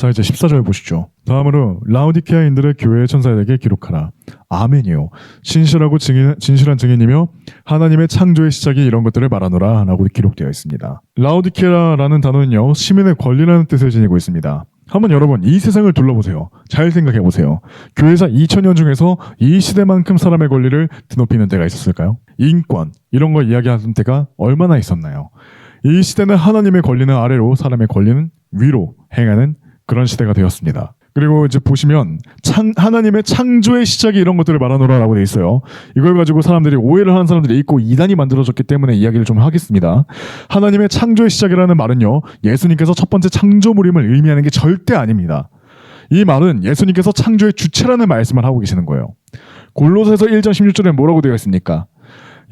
자, 이제 14절 보시죠. 다음으로 라오디케아인들의 교회의 천사에게 기록하라. 아멘이요. 진실한 증인이며 하나님의 창조의 시작이 이런 것들을 말하노라 라고 기록되어 있습니다. 라오디케아라는 단어는요, 시민의 권리라는 뜻을 지니고 있습니다. 한번 여러분 이 세상을 둘러보세요. 잘 생각해보세요. 교회사 2000년 중에서 이 시대만큼 사람의 권리를 드높이는 때가 있었을까요? 인권 이런 걸 이야기하는 때가 얼마나 있었나요? 이 시대는 하나님의 권리는 아래로, 사람의 권리는 위로 행하는 그런 시대가 되었습니다. 그리고 이제 보시면 하나님의 창조의 시작이 이런 것들을 말하노라라고 돼 있어요. 이걸 가지고 사람들이 오해를 하는 사람들이 있고 이단이 만들어졌기 때문에 이야기를 좀 하겠습니다. 하나님의 창조의 시작이라는 말은요, 예수님께서 첫 번째 창조물임을 의미하는 게 절대 아닙니다. 이 말은 예수님께서 창조의 주체라는 말씀을 하고 계시는 거예요. 골로새서 1장 16절에 뭐라고 되어 있습니까?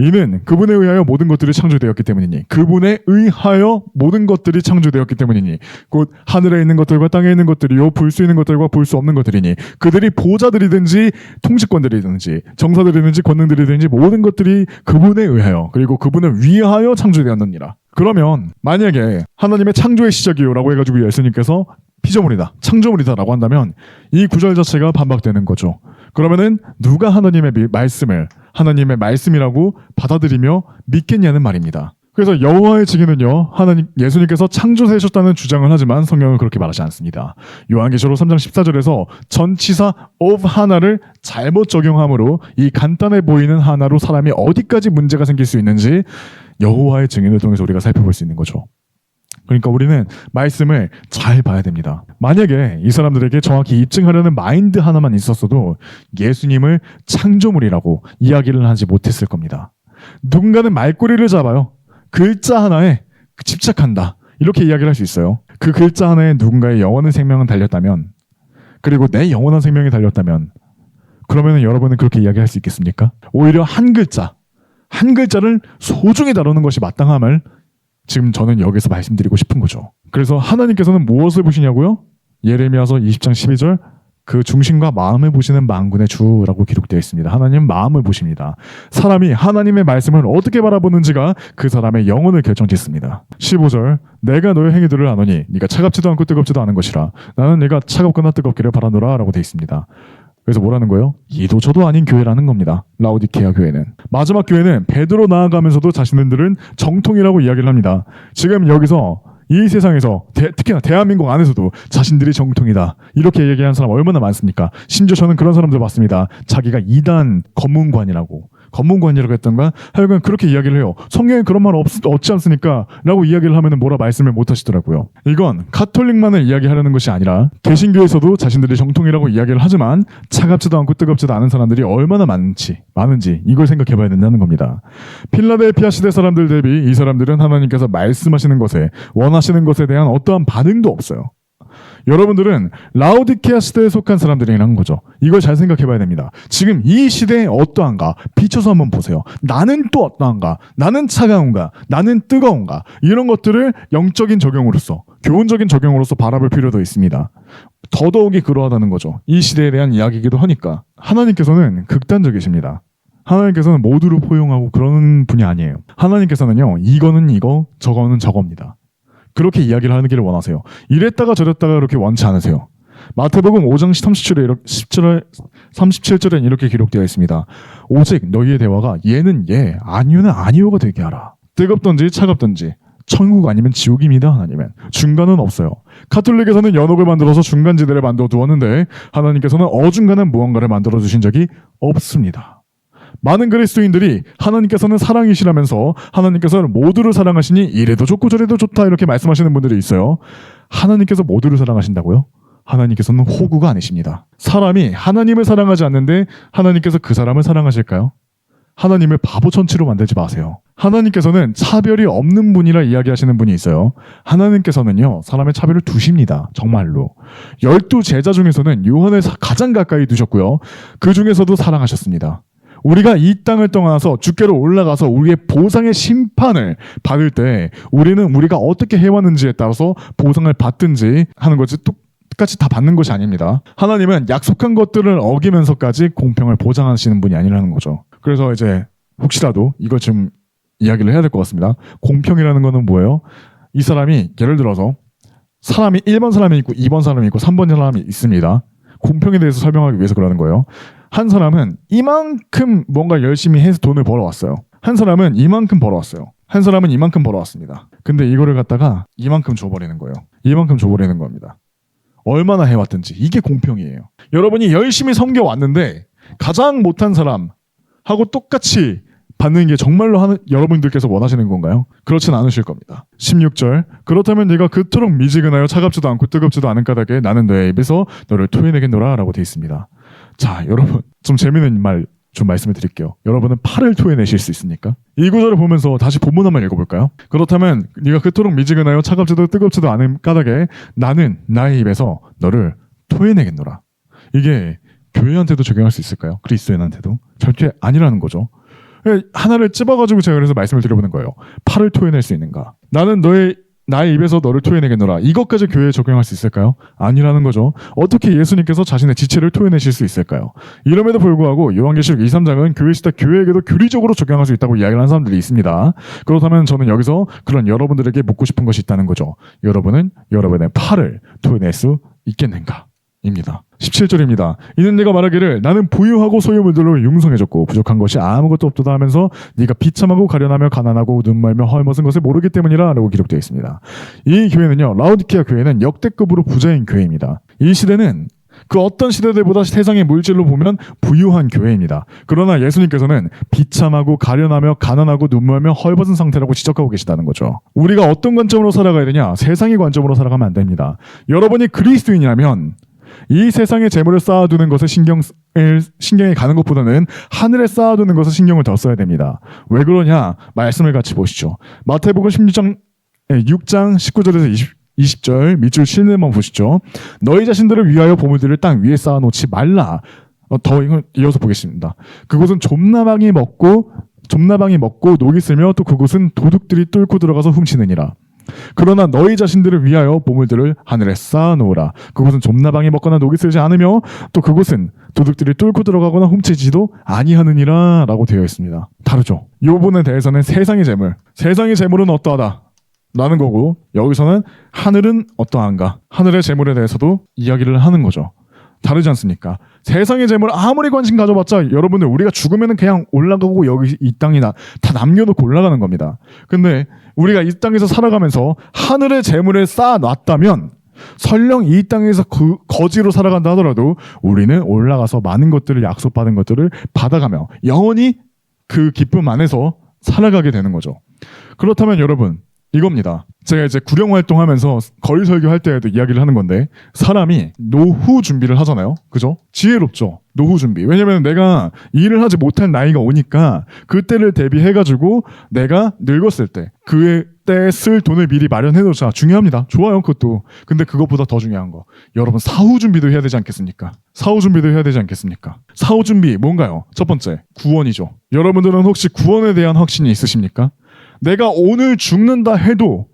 이는 그분에 의하여 모든 것들이 창조되었기 때문이니, 그분에 의하여 모든 것들이 창조되었기 때문이니, 곧 하늘에 있는 것들과 땅에 있는 것들이요 볼 수 있는 것들과 볼 수 없는 것들이니, 그들이 보좌들이든지 통치권들이든지 정사들이든지 권능들이든지 모든 것들이 그분에 의하여, 그리고 그분을 위하여 창조되었느니라. 그러면 만약에 하나님의 창조의 시작이요라고 해가지고 예수님께서 피조물이다, 창조물이다라고 한다면 이 구절 자체가 반박되는 거죠. 그러면은 누가 하나님의 말씀을 하나님의 말씀이라고 받아들이며 믿겠냐는 말입니다. 그래서 여호와의 증인은요, 예수님께서 창조세셨다는 주장을 하지만 성경은 그렇게 말하지 않습니다. 요한계시록 3장 14절에서 전치사 of 하나를 잘못 적용함으로 이 간단해 보이는 하나로 사람이 어디까지 문제가 생길 수 있는지 여호와의 증인을 통해서 우리가 살펴볼 수 있는 거죠. 그러니까 우리는 말씀을 잘 봐야 됩니다. 만약에 이 사람들에게 정확히 입증하려는 마인드 하나만 있었어도 예수님을 창조물이라고 이야기를 하지 못했을 겁니다. 누군가는 말꼬리를 잡아요. 글자 하나에 집착한다, 이렇게 이야기를 할 수 있어요. 그 글자 하나에 누군가의 영원한 생명은 달렸다면, 그리고 내 영원한 생명이 달렸다면, 그러면 여러분은 그렇게 이야기할 수 있겠습니까? 오히려 한 글자를 소중히 다루는 것이 마땅함을 지금 저는 여기서 말씀드리고 싶은 거죠. 그래서 하나님께서는 무엇을 보시냐고요? 예레미야서 20장 12절, 그 중심과 마음을 보시는 만군의 주라고 기록되어 있습니다. 하나님은 마음을 보십니다. 사람이 하나님의 말씀을 어떻게 바라보는지가 그 사람의 영혼을 결정짓습니다. 15절, 내가 너의 행위들을 아노니 네가 차갑지도 않고 뜨겁지도 않은 것이라. 나는 네가 차갑거나 뜨겁기를 바라노라 라고 되어 있습니다. 그래서 뭐라는 거예요? 이도 저도 아닌 교회라는 겁니다. 라오디케아 교회는. 마지막 교회는 베드로 나아가면서도 자신들은 정통이라고 이야기를 합니다. 지금 여기서 이 세상에서 특히나 대한민국 안에서도 자신들이 정통이다, 이렇게 얘기하는 사람 얼마나 많습니까? 심지어 저는 그런 사람들 봤습니다. 자기가 이단 검문관이라고 했던가 하여간 그렇게 이야기를 해요. 성경에 그런 말 없지 않습니까? 라고 이야기를 하면 뭐라 말씀을 못 하시더라고요. 이건 가톨릭만을 이야기하려는 것이 아니라 개신교에서도 자신들이 정통이라고 이야기를 하지만 차갑지도 않고 뜨겁지도 않은 사람들이 얼마나 많은지 이걸 생각해 봐야 된다는 겁니다. 필라델피아 시대 사람들 대비 이 사람들은 하나님께서 말씀하시는 것에, 원하시는 것에 대한 어떠한 반응도 없어요. 여러분들은 라오디케아 시대에 속한 사람들이라는 거죠. 이걸 잘 생각해 봐야 됩니다. 지금 이 시대에 어떠한가 비춰서 한번 보세요. 나는 또 어떠한가, 나는 차가운가, 나는 뜨거운가, 이런 것들을 영적인 적용으로서, 교훈적인 적용으로서 바라볼 필요도 있습니다. 더더욱이 그러하다는 거죠. 이 시대에 대한 이야기이기도 하니까. 하나님께서는 극단적이십니다. 하나님께서는 모두를 포용하고 그러는 분이 아니에요. 하나님께서는요, 이거는 이거, 저거는 저겁니다. 그렇게 이야기를 하는 길을 원하세요. 이랬다가 저랬다가 그렇게 원치 않으세요. 마태복음 5장 37절엔 이렇게 기록되어 있습니다. 오직 너희의 대화가 예는 예, 아니오는 아니오가 되게 하라. 뜨겁든지 차갑든지 천국 아니면 지옥입니다. 하나님은 중간은 없어요. 가톨릭에서는 연옥을 만들어서 중간지대를 만들어 두었는데 하나님께서는 어중간한 무언가를 만들어 주신 적이 없습니다. 많은 그리스도인들이 하나님께서는 사랑이시라면서 하나님께서는 모두를 사랑하시니 이래도 좋고 저래도 좋다, 이렇게 말씀하시는 분들이 있어요. 하나님께서 모두를 사랑하신다고요? 하나님께서는 호구가 아니십니다. 사람이 하나님을 사랑하지 않는데 하나님께서 그 사람을 사랑하실까요? 하나님을 바보 천치로 만들지 마세요. 하나님께서는 차별이 없는 분이라 이야기하시는 분이 있어요. 하나님께서는요, 사람의 차별을 두십니다. 정말로. 12제자 중에서는 요한을 가장 가까이 두셨고요. 그 중에서도 사랑하셨습니다. 우리가 이 땅을 떠나서 주께로 올라가서 우리의 보상의 심판을 받을 때 우리는 우리가 어떻게 해왔는지에 따라서 보상을 받든지 하는 거지 똑같이 다 받는 것이 아닙니다. 하나님은 약속한 것들을 어기면서까지 공평을 보장하시는 분이 아니라는 거죠. 그래서 이제 혹시라도 이거 좀 이야기를 해야 될 것 같습니다. 공평이라는 거는 뭐예요? 이 사람이 예를 들어서 사람이 1번 사람이 있고 2번 사람이 있고 3번 사람이 있습니다. 공평에 대해서 설명하기 위해서 그러는 거예요. 한 사람은 이만큼 뭔가 열심히 해서 돈을 벌어왔어요. 한 사람은 이만큼 벌어왔어요. 한 사람은 이만큼 벌어왔습니다. 근데 이거를 갖다가 이만큼 줘버리는 거예요. 이만큼 줘버리는 겁니다. 얼마나 해왔든지. 이게 공평이에요. 여러분이 열심히 섬겨왔는데 가장 못한 사람하고 똑같이 받는 게 정말로 여러분들께서 원하시는 건가요? 그렇진 않으실 겁니다. 16절 그렇다면 네가 그토록 미지근하여 차갑지도 않고 뜨겁지도 않은 까닭에 나는 너의 입에서 너를 토해내겠노라 라고 되어 있습니다. 자, 여러분 좀 재미있는 말 좀 말씀을 드릴게요. 여러분은 팔을 토해내실 수 있습니까? 이 구절을 보면서 다시 본문 한번 읽어볼까요? 그렇다면 네가 그토록 미지근하여 차갑지도 뜨겁지도 않은 까닭에 나는 나의 입에서 너를 토해내겠노라. 이게 교회한테도 적용할 수 있을까요? 그리스도인한테도? 절대 아니라는 거죠. 하나를 찝어가지고 제가 그래서 말씀을 드려보는 거예요. 팔을 토해낼 수 있는가? 나는 나의 입에서 너를 토해내겠노라. 이것까지 교회에 적용할 수 있을까요? 아니라는 거죠. 어떻게 예수님께서 자신의 지체를 토해내실 수 있을까요? 이럼에도 불구하고 요한계시록 2, 3장은 교회 시대 교회에게도 교리적으로 적용할 수 있다고 이야기를 하는 사람들이 있습니다. 그렇다면 저는 여기서 그런 여러분들에게 묻고 싶은 것이 있다는 거죠. 여러분은 여러분의 팔을 토해낼 수 있겠는가? 입니다. 17절입니다. 이는 네가 말하기를 나는 부유하고 소유물들로 융성해졌고 부족한 것이 아무것도 없도다 하면서 네가 비참하고 가련하며 가난하고 눈멀며 헐벗은 것을 모르기 때문이라 라고 기록되어 있습니다. 이 교회는요, 라오디케아 교회는 역대급으로 부자인 교회입니다. 이 시대는 그 어떤 시대들보다 세상의 물질로 보면 부유한 교회입니다. 그러나 예수님께서는 비참하고 가련하며 가난하고 눈멀며 헐벗은 상태라고 지적하고 계시다는 거죠. 우리가 어떤 관점으로 살아가야 되냐? 세상의 관점으로 살아가면 안 됩니다. 여러분이 그리스도인이라면 이 세상의 재물을 쌓아두는 것에 신경이 가는 것보다는 하늘에 쌓아두는 것에 신경을 더 써야 됩니다. 왜 그러냐? 말씀을 같이 보시죠. 마태복음 6장 19절에서 20절 밑줄 칠내만 보시죠. 너희 자신들을 위하여 보물들을 땅 위에 쌓아놓지 말라. 더 이어서 보겠습니다. 그곳은 좁나방이 먹고 녹이 슬며 또 그곳은 도둑들이 뚫고 들어가서 훔치느니라. 그러나 너희 자신들을 위하여 보물들을 하늘에 쌓아놓으라. 그곳은 좁나방이 먹거나 녹이 슬지 않으며 또 그곳은 도둑들이 뚫고 들어가거나 훔치지도 아니하느니라 라고 되어 있습니다. 다르죠. 이 부분에 대해서는 세상의 재물은 어떠하다 라는 거고, 여기서는 하늘은 어떠한가, 하늘의 재물에 대해서도 이야기를 하는 거죠. 다르지 않습니까? 세상의 재물 아무리 관심 가져봤자 여러분들 우리가 죽으면 그냥 올라가고 여기 이 땅이나 다 남겨놓고 올라가는 겁니다. 근데 우리가 이 땅에서 살아가면서 하늘의 재물을 쌓아놨다면 설령 이 땅에서 거지로 살아간다 하더라도 우리는 올라가서 많은 것들을, 약속받은 것들을 받아가며 영원히 그 기쁨 안에서 살아가게 되는 거죠. 그렇다면 여러분, 이겁니다. 제가 이제 구령 활동하면서 거리 설교할 때에도 이야기를 하는 건데, 사람이 노후 준비를 하잖아요. 그죠? 지혜롭죠. 노후 준비. 왜냐면 내가 일을 하지 못할 나이가 오니까 그때를 대비해가지고 내가 늙었을 때 그때 쓸 돈을 미리 마련해놓자. 중요합니다. 좋아요, 그것도. 근데 그것보다 더 중요한 거, 여러분 사후 준비도 해야 되지 않겠습니까? 사후 준비도 해야 되지 않겠습니까? 사후 준비 뭔가요? 첫 번째, 구원이죠. 여러분들은 혹시 구원에 대한 확신이 있으십니까? 내가 오늘 죽는다 해도,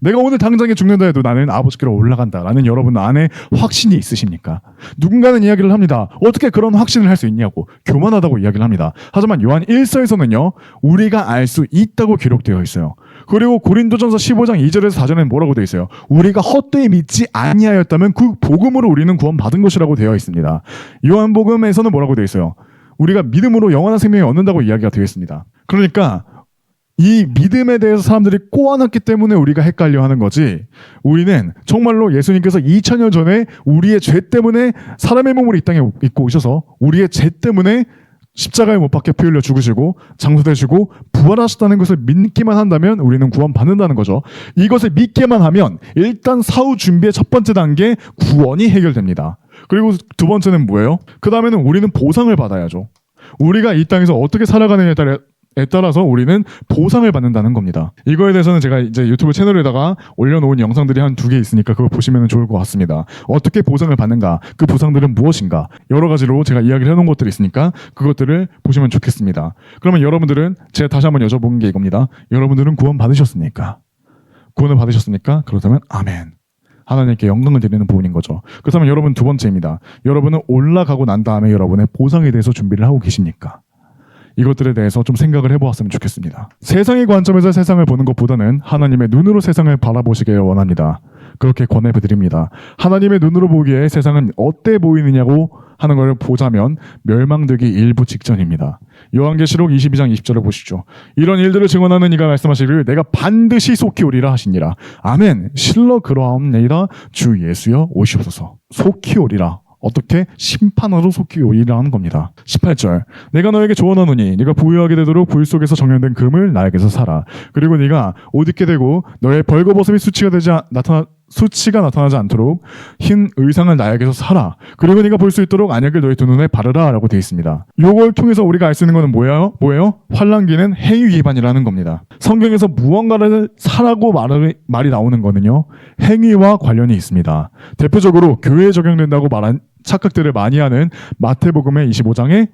내가 오늘 당장에 죽는다 해도 나는 아버지께로 올라간다라는 여러분 안에 확신이 있으십니까? 누군가는 이야기를 합니다. 어떻게 그런 확신을 할 수 있냐고, 교만하다고 이야기를 합니다. 하지만 요한 1서에서는요, 우리가 알 수 있다고 기록되어 있어요. 그리고 고린도전서 15장 2절에서 4절에는 뭐라고 되어 있어요? 우리가 헛되이 믿지 아니하였다면 그 복음으로 우리는 구원받은 것이라고 되어 있습니다. 요한복음에서는 뭐라고 되어 있어요? 우리가 믿음으로 영원한 생명을 얻는다고 이야기가 되어 있습니다. 그러니까 이 믿음에 대해서 사람들이 꼬아놨기 때문에 우리가 헷갈려 하는 거지, 우리는 정말로 예수님께서 2000년 전에 우리의 죄 때문에 사람의 몸을 이 땅에 입고 오셔서 우리의 죄 때문에 십자가에 못 박혀 피 흘려 죽으시고 장사되시고 부활하셨다는 것을 믿기만 한다면 우리는 구원받는다는 거죠. 이것을 믿기만 하면 일단 사후 준비의 첫 번째 단계, 구원이 해결됩니다. 그리고 두 번째는 뭐예요? 그 다음에는 우리는 보상을 받아야죠. 우리가 이 땅에서 어떻게 살아가느냐에 따라서 우리는 보상을 받는다는 겁니다. 이거에 대해서는 제가 이제 유튜브 채널에다가 올려놓은 영상들이 한 2개 있으니까 그거 보시면 좋을 것 같습니다. 어떻게 보상을 받는가, 그 보상들은 무엇인가, 여러 가지로 제가 이야기를 해놓은 것들이 있으니까 그것들을 보시면 좋겠습니다. 그러면 여러분들은, 제가 다시 한번 여쭤본 게 이겁니다. 여러분들은 구원 받으셨습니까? 구원을 받으셨습니까? 그렇다면 아멘. 하나님께 영광을 드리는 부분인 거죠. 그렇다면 여러분, 두 번째입니다. 여러분은 올라가고 난 다음에 여러분의 보상에 대해서 준비를 하고 계십니까? 이것들에 대해서 좀 생각을 해보았으면 좋겠습니다. 세상의 관점에서 세상을 보는 것보다는 하나님의 눈으로 세상을 바라보시길 원합니다. 그렇게 권해드립니다. 하나님의 눈으로 보기에 세상은 어때 보이느냐고 하는 것을 보자면 멸망되기 일부 직전입니다. 요한계시록 22장 20절을 보시죠. 이런 일들을 증언하는 이가 말씀하시기를 내가 반드시 속히 오리라 하시니라. 아멘. 실로 그러하옵나이다. 주 예수여 오시옵소서. 속히 오리라. 어떻게? 심판하러 속히 오리라는 겁니다. 18절 내가 너에게 조언하노니 네가 부유하게 되도록 불 속에서 정련된 금을 나에게서 사라. 그리고 네가 옷 입게 되고 너의 벌거벗음이 수치가 나타나지 않도록 흰 의상을 나에게서 사라. 그리고 네가 볼 수 있도록 안약을 너의 두 눈에 바르라 라고 되어 있습니다. 이걸 통해서 우리가 알 수 있는 것은 뭐예요? 환난기는 행위 위반이라는 겁니다. 성경에서 무언가를 사라고 말이 나오는 거는요, 행위와 관련이 있습니다. 대표적으로 교회에 적용된다고 말한 착각들을 많이 하는 마태복음의 25장의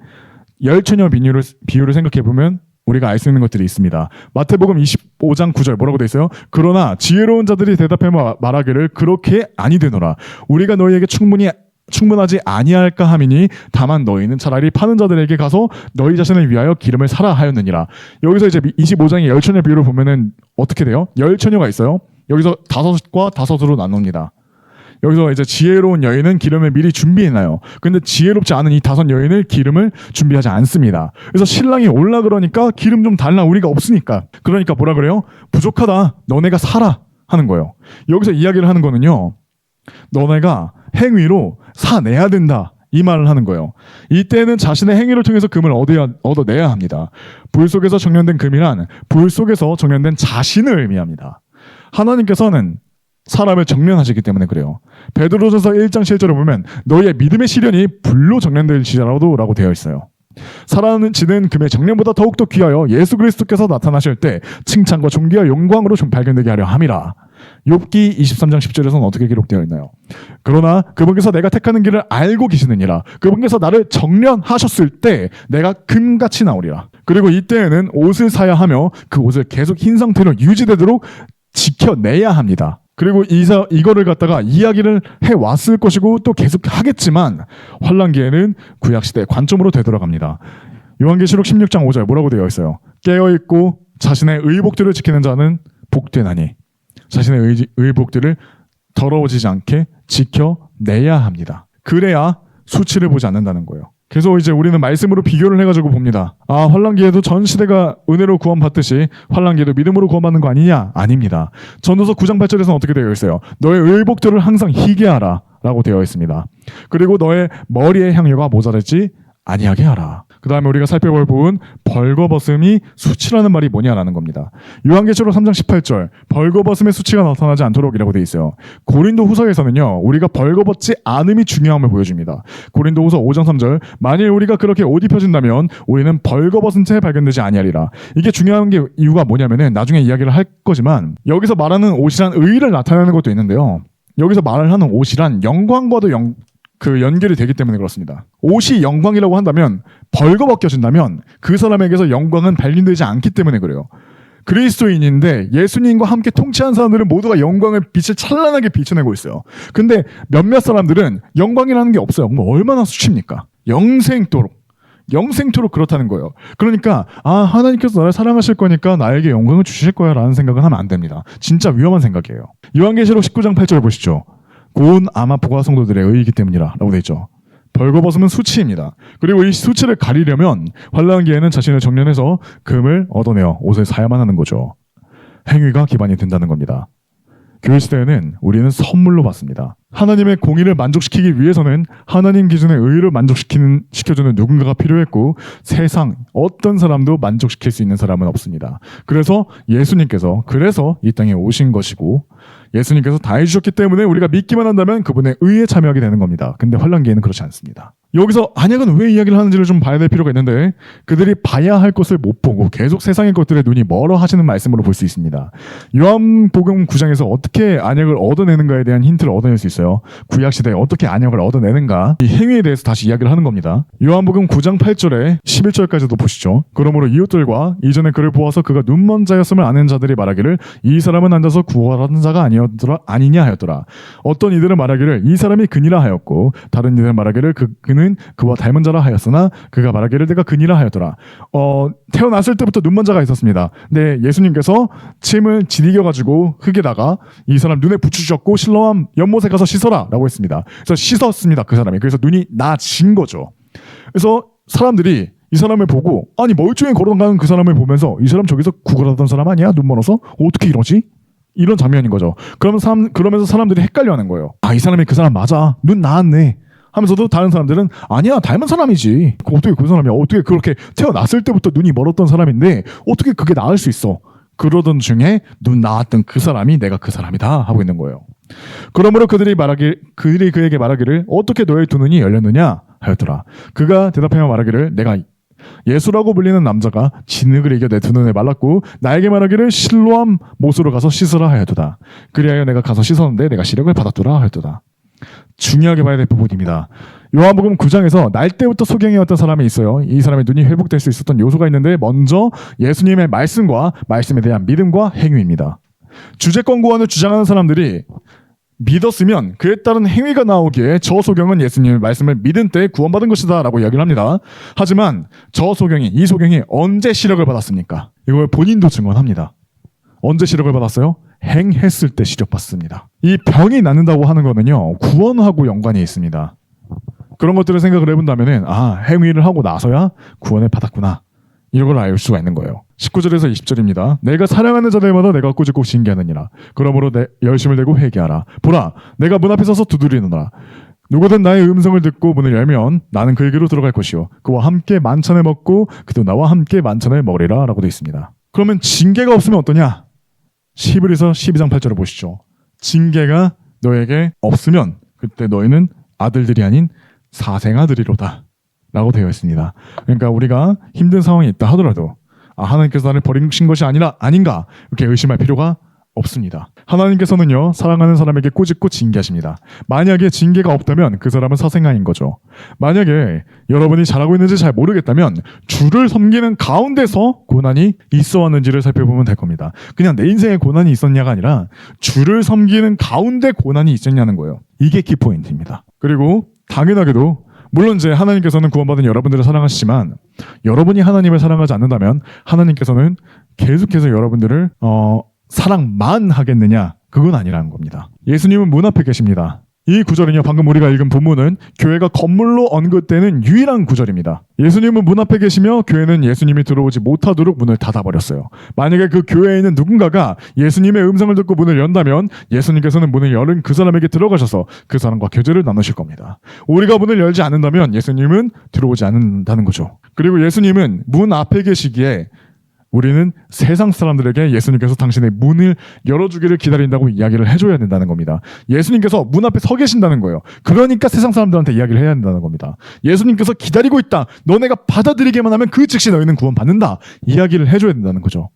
열처녀 비유를 생각해보면 우리가 알 수 있는 것들이 있습니다. 마태복음 25장 9절 뭐라고 돼 있어요? 그러나 지혜로운 자들이 대답해 말하기를 그렇게 아니 되노라. 우리가 너희에게 충분하지 아니할까 함이니 다만 너희는 차라리 파는 자들에게 가서 너희 자신을 위하여 기름을 사라 하였느니라. 여기서 이제 25장의 열처녀 비유를 보면은 어떻게 돼요? 열처녀가 있어요. 여기서 5과 5으로 나눕니다. 여기서 이제 지혜로운 여인은 기름을 미리 준비해놔요. 근데 지혜롭지 않은 이 5 여인을 기름을 준비하지 않습니다. 그래서 신랑이 올라 그러니까 기름 좀 달라. 우리가 없으니까. 그러니까 뭐라 그래요? 부족하다. 너네가 사라 하는 거예요. 여기서 이야기를 하는 거는요, 너네가 행위로 사내야 된다. 이 말을 하는 거예요. 이때는 자신의 행위를 통해서 금을 얻어내야 합니다. 불 속에서 정련된 금이란 불 속에서 정련된 자신을 의미합니다. 하나님께서는 사람을 정련하시기 때문에 그래요. 베드로전서 1장 7절을 보면 너희의 믿음의 시련이 불로 정련될지라도 라고 되어 있어요. 살아지는 금의 정련보다 더욱더 귀하여 예수 그리스도께서 나타나실 때 칭찬과 존귀와 영광으로 좀 발견되게 하려 함이라. 욥기 23장 10절에서는 어떻게 기록되어 있나요? 그러나 그분께서 내가 택하는 길을 알고 계시느니라. 그분께서 나를 정련하셨을 때 내가 금같이 나오리라. 그리고 이때에는 옷을 사야 하며 그 옷을 계속 흰 상태로 유지되도록 지켜내야 합니다. 그리고 이거를 갖다가 이야기를 해왔을 것이고 또 계속 하겠지만 환난기에는 구약시대의 관점으로 되돌아갑니다. 요한계시록 16장 5절 뭐라고 되어 있어요? 깨어있고 자신의 의복들을 지키는 자는 복되나니 자신의 의복들을 더러워지지 않게 지켜내야 합니다. 그래야 수치를 보지 않는다는 거예요. 그래서 이제 우리는 말씀으로 비교를 해가지고 봅니다. 아, 환난기에도 전 시대가 은혜로 구원받듯이 환난기에도 믿음으로 구원받는 거 아니냐? 아닙니다. 전도서 9장 8절에서는 어떻게 되어 있어요? 너의 의복들을 항상 희게 하라 라고 되어 있습니다. 그리고 너의 머리의 향유가 모자라지 아니하게 하라. 그 다음에 우리가 살펴볼 부분 벌거벗음이 수치라는 말이 뭐냐라는 겁니다. 요한계시록 3장 18절 벌거벗음의 수치가 나타나지 않도록 이라고 되어 있어요. 고린도 후서에서는요, 우리가 벌거벗지 않음이 중요함을 보여줍니다. 고린도 후서 5장 3절 만일 우리가 그렇게 옷 입혀진다면 우리는 벌거벗은 채 발견되지 아니하리라. 이게 중요한 게 이유가 뭐냐면은 나중에 이야기를 할 거지만 여기서 말하는 옷이란 의의를 나타내는 것도 있는데요, 여기서 말을 하는 옷이란 영광과도 연결이 되기 때문에 그렇습니다. 옷이 영광이라고 한다면 벌거벗겨진다면 그 사람에게서 영광은 발견되지 않기 때문에 그래요. 그리스도인인데 예수님과 함께 통치한 사람들은 모두가 영광을 빛을 찬란하게 비춰내고 있어요. 근데 몇몇 사람들은 영광이라는 게 없어요. 뭐 얼마나 수치입니까? 영생토록 그렇다는 거예요. 그러니까 하나님께서 나를 사랑하실 거니까 나에게 영광을 주실 거야 라는 생각은 하면 안 됩니다. 진짜 위험한 생각이에요. 요한계시록 19장 8절 보시죠. 곧 아마 부하 성도들의 의이기 때문이라 라고 되어 있죠. 벌거벗음은 수치입니다. 그리고 이 수치를 가리려면 환난기에는 자신을 정련해서 금을 얻어내어 옷을 사야만 하는 거죠. 행위가 기반이 된다는 겁니다. 교회 시대에는 우리는 선물로 받습니다. 하나님의 공의를 만족시키기 위해서는 하나님 기준의 의의를 시켜주는 누군가가 필요했고 세상 어떤 사람도 만족시킬 수 있는 사람은 없습니다. 그래서 예수님께서 이 땅에 오신 것이고 예수님께서 다 해주셨기 때문에 우리가 믿기만 한다면 그분의 의에 참여하게 되는 겁니다. 근데 환난기에는 그렇지 않습니다. 여기서 안약은 왜 이야기를 하는지를 좀 봐야 될 필요가 있는데 그들이 봐야 할 것을 못 보고 계속 세상의 것들에 눈이 멀어 하시는 말씀으로 볼 수 있습니다. 요한복음 9장에서 어떻게 안약을 얻어내는가에 대한 힌트를 얻어낼 수 있어요. 구약시대에 어떻게 안약을 얻어내는가, 이 행위에 대해서 다시 이야기를 하는 겁니다. 요한복음 9장 8절에 11절까지도 보시죠. 그러므로 이웃들과 이전에 그를 보아서 그가 눈먼 자였음을 아는 자들이 말하기를 이 사람은 앉아서 구원하는 자가 아니냐 하였더라. 어떤 이들은 말하기를 이 사람이 그니라 하였고 다른 이들은 말하기를 그는 그는 그와 닮은 자라 하였으나 그가 말하기를 내가 그니라 하였더라. 태어났을 때부터 눈먼 자가 있었습니다. 근데 예수님께서 침을 지니겨가지고 흙에다가 이 사람 눈에 붙이셨고 실로암 연못에 가서 씻어라 라고 했습니다. 그래서 씻었습니다. 그 사람이. 그래서 눈이 나아진 거죠. 그래서 사람들이 이 사람을 보고 아니 멀쩡히 걸어가는 그 사람을 보면서 이 사람 저기서 구걸하던 사람 아니야? 눈 멀어서? 어떻게 이러지? 이런 장면인 거죠. 그러면서 사람들이 헷갈려하는 거예요. 아, 이 사람이 그 사람 맞아. 눈 나았네. 하면서도 다른 사람들은 아니야, 닮은 사람이지. 어떻게 그 사람이야? 어떻게 그렇게 태어났을 때부터 눈이 멀었던 사람인데 어떻게 그게 나을 수 있어? 그러던 중에 눈 나았던 그 사람이 내가 그 사람이다 하고 있는 거예요. 그러므로 그들이 그에게 말하기를 어떻게 너의 두 눈이 열렸느냐 하였더라. 그가 대답하여 말하기를 내가 예수라고 불리는 남자가 진흙을 이겨 내 두 눈에 말랐고 나에게 말하기를 실로암 못으로 가서 씻으라 하였도다. 그리하여 내가 가서 씻었는데 내가 시력을 받았더라 하였도다. 중요하게 봐야 될 부분입니다. 요한복음 9장에서 날 때부터 소경이었던 사람이 있어요. 이 사람의 눈이 회복될 수 있었던 요소가 있는데 먼저 예수님의 말씀과 말씀에 대한 믿음과 행위입니다. 주제권 구원을 주장하는 사람들이 믿었으면 그에 따른 행위가 나오기에 저 소경은 예수님의 말씀을 믿은 때 구원받은 것이다 라고 이야기를 합니다. 하지만 이 소경이 언제 시력을 받았습니까? 이걸 본인도 증언합니다. 언제 시력을 받았어요? 행했을 때 시력받습니다. 이 병이 낫는다고 하는 거는요, 구원하고 연관이 있습니다. 그런 것들을 생각을 해본다면은 행위를 하고 나서야 구원을 받았구나, 이런 걸 알 수가 있는 거예요. 19절에서 20절입니다. 내가 사랑하는 자들마다 내가 꾸짖고 징계하느니라. 그러므로 내 열심을 내고 회개하라. 보라, 내가 문 앞에 서서 두드리노라. 누구든 나의 음성을 듣고 문을 열면 나는 그에게로 들어갈 것이요 그와 함께 만찬을 먹고 그도 나와 함께 만찬을 먹으리라 라고 되어 있습니다. 그러면 징계가 없으면 어떠냐? 히브리서 12장 8절을 보시죠. 징계가 너에게 없으면 그때 너희는 아들들이 아닌 사생아들이로다 라고 되어 있습니다. 그러니까 우리가 힘든 상황이 있다 하더라도 하나님께서 나를 버리신 것이 아닌가 이렇게 의심할 필요가 없습니다. 하나님께서는요, 사랑하는 사람에게 꾸짖고 징계하십니다. 만약에 징계가 없다면 그 사람은 사생아인 거죠. 만약에 여러분이 잘하고 있는지 잘 모르겠다면 주를 섬기는 가운데서 고난이 있어 왔는지를 살펴보면 될 겁니다. 그냥 내 인생에 고난이 있었냐가 아니라 주를 섬기는 가운데 고난이 있었냐는 거예요. 이게 키포인트입니다. 그리고 당연하게도 물론 이제 하나님께서는 구원받은 여러분들을 사랑하시지만 여러분이 하나님을 사랑하지 않는다면 하나님께서는 계속해서 여러분들을 사랑만 하겠느냐? 그건 아니라는 겁니다. 예수님은 문 앞에 계십니다. 이 구절은요, 방금 우리가 읽은 본문은 교회가 건물로 언급되는 유일한 구절입니다. 예수님은 문 앞에 계시며 교회는 예수님이 들어오지 못하도록 문을 닫아버렸어요. 만약에 그 교회에 있는 누군가가 예수님의 음성을 듣고 문을 연다면 예수님께서는 문을 열은 그 사람에게 들어가셔서 그 사람과 교제를 나누실 겁니다. 우리가 문을 열지 않는다면 예수님은 들어오지 않는다는 거죠. 그리고 예수님은 문 앞에 계시기에 우리는 세상 사람들에게 예수님께서 당신의 문을 열어주기를 기다린다고 이야기를 해줘야 된다는 겁니다. 예수님께서 문 앞에 서 계신다는 거예요. 그러니까 세상 사람들한테 이야기를 해야 된다는 겁니다. 예수님께서 기다리고 있다. 너네가 받아들이기만 하면 그 즉시 너희는 구원받는다. 이야기를 해줘야 된다는 거죠.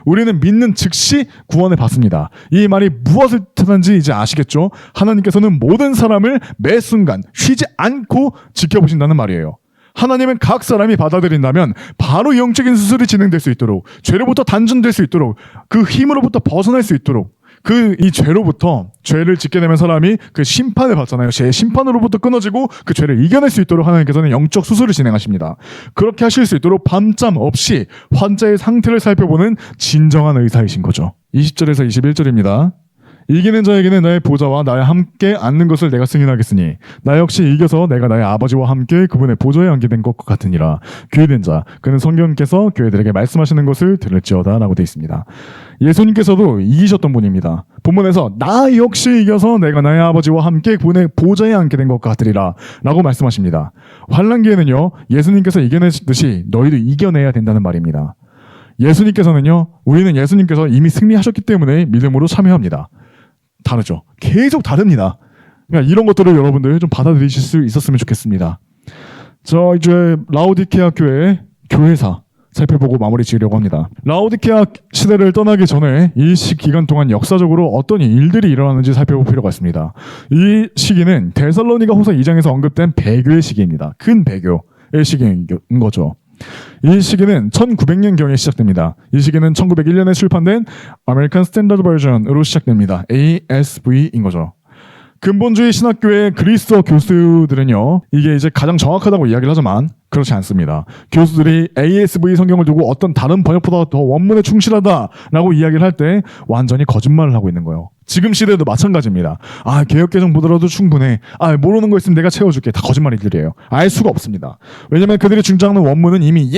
우리는 믿는 즉시 구원을 받습니다. 이 말이 무엇을 뜻하는지 이제 아시겠죠? 하나님께서는 모든 사람을 매 순간 쉬지 않고 지켜보신다는 말이에요. 하나님은 각 사람이 받아들인다면 바로 영적인 수술이 진행될 수 있도록, 죄로부터 단전될 수 있도록, 그 힘으로부터 벗어날 수 있도록, 이 죄로부터, 죄를 짓게 되면 사람이 그 심판을 받잖아요. 죄의 심판으로부터 끊어지고 그 죄를 이겨낼 수 있도록 하나님께서는 영적 수술을 진행하십니다. 그렇게 하실 수 있도록 밤잠 없이 환자의 상태를 살펴보는 진정한 의사이신 거죠. 20절에서 21절입니다. 이기는 자에게는 나의 보좌와 나와 함께 앉는 것을 내가 승인하겠으니 나 역시 이겨서 내가 나의 아버지와 함께 그분의 보좌에 앉게 된 것 같으니라. 귀된 자, 그는 성경께서 교회들에게 말씀하시는 것을 들을지어다 라고 되어 있습니다. 예수님께서도 이기셨던 분입니다. 본문에서 나 역시 이겨서 내가 나의 아버지와 함께 그분의 보좌에 앉게 된 것 같으리라 라고 말씀하십니다. 환난기에는요, 예수님께서 이겨내듯이 너희도 이겨내야 된다는 말입니다. 우리는 예수님께서 이미 승리하셨기 때문에 믿음으로 참여합니다. 다르죠. 계속 다릅니다. 그러니까 이런 것들을 여러분들 좀 받아들이실 수 있었으면 좋겠습니다. 이제 라오디케아 교회의 교회사 살펴보고 마무리 지으려고 합니다. 라오디케아 시대를 떠나기 전에 이 기간 동안 역사적으로 어떤 일들이 일어나는지 살펴볼 필요가 있습니다. 이 시기는 데살로니가 후서 2장에서 언급된 배교의 시기입니다. 큰 배교의 시기인 거죠. 이 시기는 1900년경에 시작됩니다. 이 시기는 1901년에 출판된 American Standard Version으로 시작됩니다. ASV인 거죠. 근본주의 신학교의 그리스어 교수들은요, 이게 이제 가장 정확하다고 이야기를 하지만 그렇지 않습니다. 교수들이 ASV 성경을 두고 어떤 다른 번역보다 더 원문에 충실하다라고 이야기를 할 때 완전히 거짓말을 하고 있는 거예요. 지금 시대도 마찬가지입니다. 개역개정 보더라도 충분해. 모르는 거 있으면 내가 채워줄게. 다 거짓말이들이에요. 알 수가 없습니다. 왜냐하면 그들이 주장하는 원문은 이미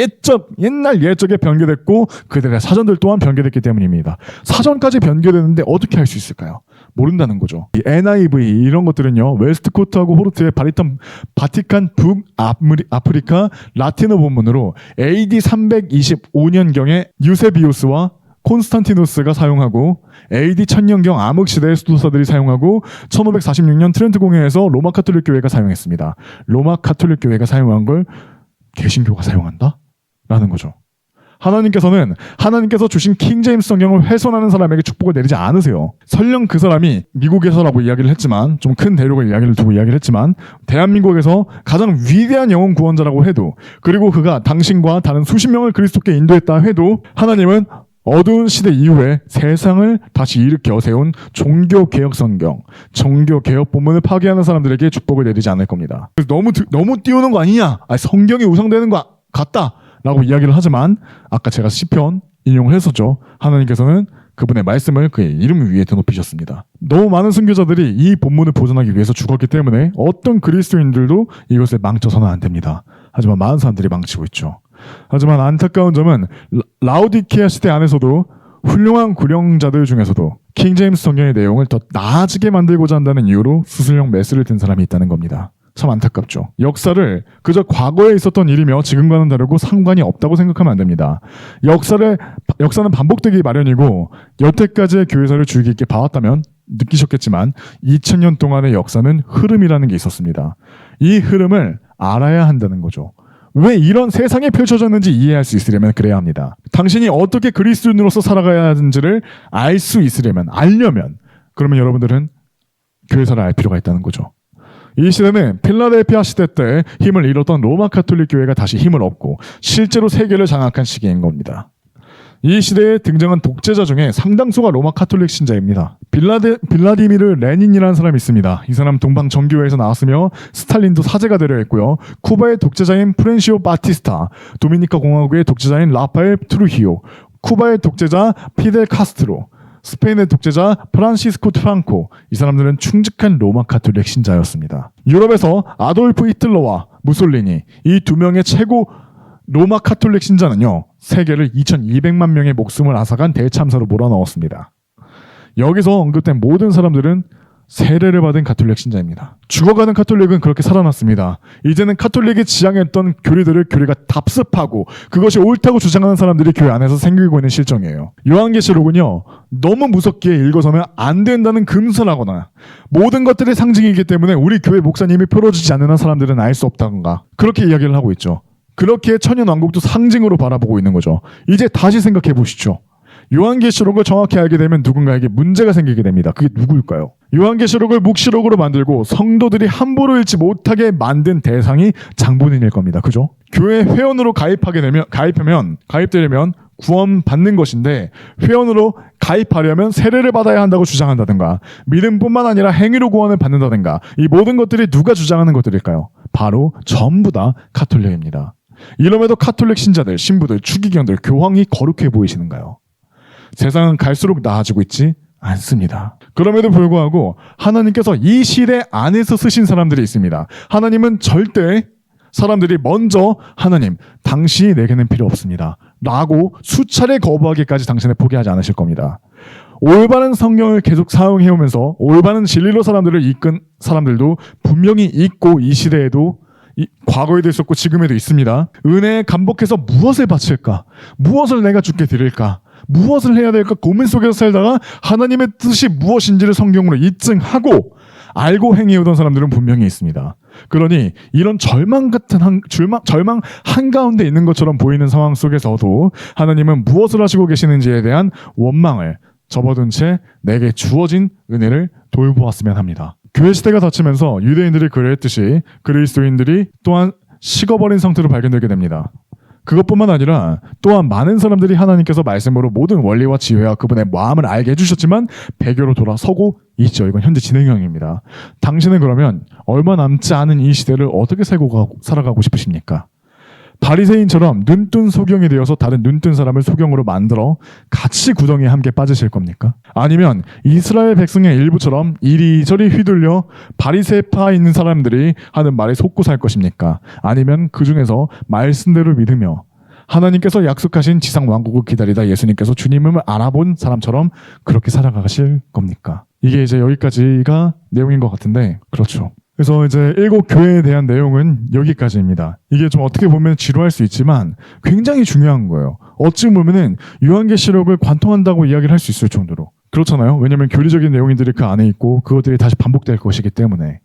옛날 예적에 변개됐고 그들의 사전들 또한 변개됐기 때문입니다. 사전까지 변개되는데 어떻게 할 수 있을까요? 모른다는 거죠. 이 NIV 이런 것들은요, 웨스트코트하고 호르트의 바티칸 북아프리카 라틴어 본문으로 AD 325년경에 유세비우스와 콘스탄티누스가 사용하고 AD 1000년경 암흑시대의 수도사들이 사용하고 1546년 트렌트 공회에서 로마 카톨릭 교회가 사용했습니다. 로마 카톨릭 교회가 사용한 걸 개신교가 사용한다? 라는 거죠. 하나님께서 주신 킹제임스 성경을 훼손하는 사람에게 축복을 내리지 않으세요. 설령 그 사람이 미국에서라고 이야기를 했지만, 좀 큰 대륙을 이야기를 두고 이야기를 했지만, 대한민국에서 가장 위대한 영혼 구원자라고 해도, 그리고 그가 당신과 다른 수십 명을 그리스도께 인도했다 해도, 하나님은 어두운 시대 이후에 세상을 다시 일으켜 세운 종교개혁 성경, 종교개혁 본문을 파괴하는 사람들에게 축복을 내리지 않을 겁니다. 너무 띄우는 거 아니냐? 성경이 우상되는 거 같다 라고 이야기를 하지만, 아까 제가 시편 인용을 했었죠. 하나님께서는 그분의 말씀을 그의 이름 위에 드높이셨습니다. 너무 많은 순교자들이 이 본문을 보존하기 위해서 죽었기 때문에 어떤 그리스도인들도 이것을 망쳐서는 안 됩니다. 하지만 많은 사람들이 망치고 있죠. 하지만 안타까운 점은 라오디케아 시대 안에서도 훌륭한 구령자들 중에서도 킹제임스 성경의 내용을 더 나아지게 만들고자 한다는 이유로 수술용 메스를 든 사람이 있다는 겁니다. 참 안타깝죠. 역사를 그저 과거에 있었던 일이며 지금과는 다르고 상관이 없다고 생각하면 안 됩니다. 역사는 반복되기 마련이고 여태까지의 교회사를 주의 깊게 봐왔다면 느끼셨겠지만 2000년 동안의 역사는 흐름이라는 게 있었습니다. 이 흐름을 알아야 한다는 거죠. 왜 이런 세상이 펼쳐졌는지 이해할 수 있으려면 그래야 합니다. 당신이 어떻게 그리스도인으로서 살아가야 하는지를 알 수 있으려면, 알려면, 그러면 여러분들은 교회사를 알 필요가 있다는 거죠. 이 시대는 필라델피아 시대 때 힘을 잃었던 로마 카톨릭 교회가 다시 힘을 얻고 실제로 세계를 장악한 시기인 겁니다. 이 시대에 등장한 독재자 중에 상당수가 로마 카톨릭 신자입니다. 빌라디미르 레닌이라는 사람이 있습니다. 이 사람 동방 정교회에서 나왔으며 스탈린도 사제가 되려 했고요. 쿠바의 독재자인 프렌시오 바티스타, 도미니카 공화국의 독재자인 라파엘 트루히오, 쿠바의 독재자 피델 카스트로, 스페인의 독재자 프란시스코 프랑코, 이 사람들은 충직한 로마 카톨릭 신자였습니다. 유럽에서 아돌프 히틀러와 무솔리니, 이 두 명의 최고 로마 카톨릭 신자는요, 세계를 2200만 명의 목숨을 앗아간 대참사로 몰아넣었습니다. 여기서 언급된 모든 사람들은 세례를 받은 가톨릭 신자입니다. 죽어가는 가톨릭은 그렇게 살아났습니다. 이제는 가톨릭이 지향했던 교리가 답습하고 그것이 옳다고 주장하는 사람들이 교회 안에서 생기고 있는 실정이에요. 요한계시록은요, 너무 무섭게 읽어서는 안 된다는 금설하거나 모든 것들의 상징이기 때문에 우리 교회 목사님이 풀어주지 않는 한 사람들은 알 수 없다던가 그렇게 이야기를 하고 있죠. 그렇게 천연왕국도 상징으로 바라보고 있는 거죠. 이제 다시 생각해 보시죠. 요한계시록을 정확히 알게 되면 누군가에게 문제가 생기게 됩니다. 그게 누구일까요? 요한계시록을 묵시록으로 만들고 성도들이 함부로 읽지 못하게 만든 대상이 장본인일 겁니다. 그죠? 교회 회원으로 가입되려면 구원받는 것인데, 회원으로 가입하려면 세례를 받아야 한다고 주장한다든가, 믿음뿐만 아니라 행위로 구원을 받는다든가, 이 모든 것들이 누가 주장하는 것들일까요? 바로 전부 다 가톨릭입니다. 이럼에도 가톨릭 신자들, 신부들, 추기경들, 교황이 거룩해 보이시는가요? 세상은 갈수록 나아지고 있지 않습니다. 그럼에도 불구하고 하나님께서 이 시대 안에서 쓰신 사람들이 있습니다. 하나님은 절대 사람들이 먼저 하나님, 당신이 내게는 필요 없습니다 라고 수차례 거부하기까지 당신을 포기하지 않으실 겁니다. 올바른 성경을 계속 사용해오면서 올바른 진리로 사람들을 이끈 사람들도 분명히 있고, 이 시대에도 과거에도 있었고 지금에도 있습니다. 은혜에 감복해서 무엇을 바칠까? 무엇을 내가 주께 드릴까? 무엇을 해야 될까 고민 속에서 살다가 하나님의 뜻이 무엇인지를 성경으로 입증하고 알고 행해오던 사람들은 분명히 있습니다. 그러니 이런 절망 한가운데 있는 것처럼 보이는 상황 속에서도 하나님은 무엇을 하시고 계시는지에 대한 원망을 접어둔 채 내게 주어진 은혜를 돌보았으면 합니다. 교회 시대가 닫히면서 유대인들이 그랬듯이 그리스도인들이 또한 식어버린 상태로 발견되게 됩니다. 그것뿐만 아니라 또한 많은 사람들이 하나님께서 말씀으로 모든 원리와 지혜와 그분의 마음을 알게 해주셨지만 배교로 돌아서고 있죠. 이건 현재 진행형입니다. 당신은 그러면 얼마 남지 않은 이 시대를 어떻게 살아가고 싶으십니까? 바리새인처럼 눈뜬 소경이 되어서 다른 눈뜬 사람을 소경으로 만들어 같이 구덩이에 함께 빠지실 겁니까? 아니면 이스라엘 백성의 일부처럼 이리저리 휘둘려 바리새파에 있는 사람들이 하는 말에 속고 살 것입니까? 아니면 그 중에서 말씀대로 믿으며 하나님께서 약속하신 지상 왕국을 기다리다 예수님께서 주님을 알아본 사람처럼 그렇게 살아가실 겁니까? 이게 이제 여기까지가 내용인 것 같은데, 그렇죠. 그래서 이제 7교회에 대한 내용은 여기까지입니다. 이게 좀 어떻게 보면 지루할 수 있지만 굉장히 중요한 거예요. 어찌 보면은 요한계시록을 관통한다고 이야기를 할 수 있을 정도로. 그렇잖아요. 왜냐하면 교리적인 내용들이 그 안에 있고 그것들이 다시 반복될 것이기 때문에.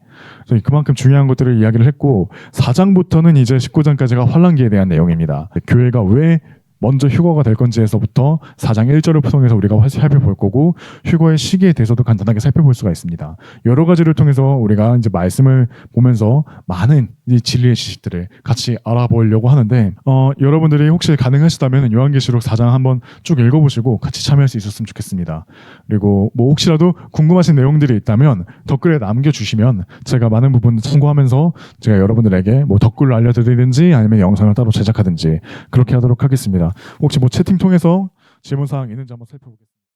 그만큼 중요한 것들을 이야기를 했고 4장부터는 이제 19장까지가 환란기에 대한 내용입니다. 교회가 왜 먼저 휴거가 될 건지에서부터 4장 1절을 통해서 우리가 살펴볼 거고 휴거의 시기에 대해서도 간단하게 살펴볼 수가 있습니다. 여러 가지를 통해서 우리가 이제 말씀을 보면서 많은 이 진리의 지식들을 같이 알아보려고 하는데 여러분들이 혹시 가능하시다면 요한계시록 4장 한번 쭉 읽어보시고 같이 참여할 수 있었으면 좋겠습니다. 그리고 뭐 혹시라도 궁금하신 내용들이 있다면 댓글에 남겨주시면 제가 많은 부분 참고하면서 제가 여러분들에게 뭐 댓글로 알려드리든지 아니면 영상을 따로 제작하든지 그렇게 하도록 하겠습니다. 혹시 뭐 채팅 통해서 질문사항 있는지 한번 살펴보겠습니다.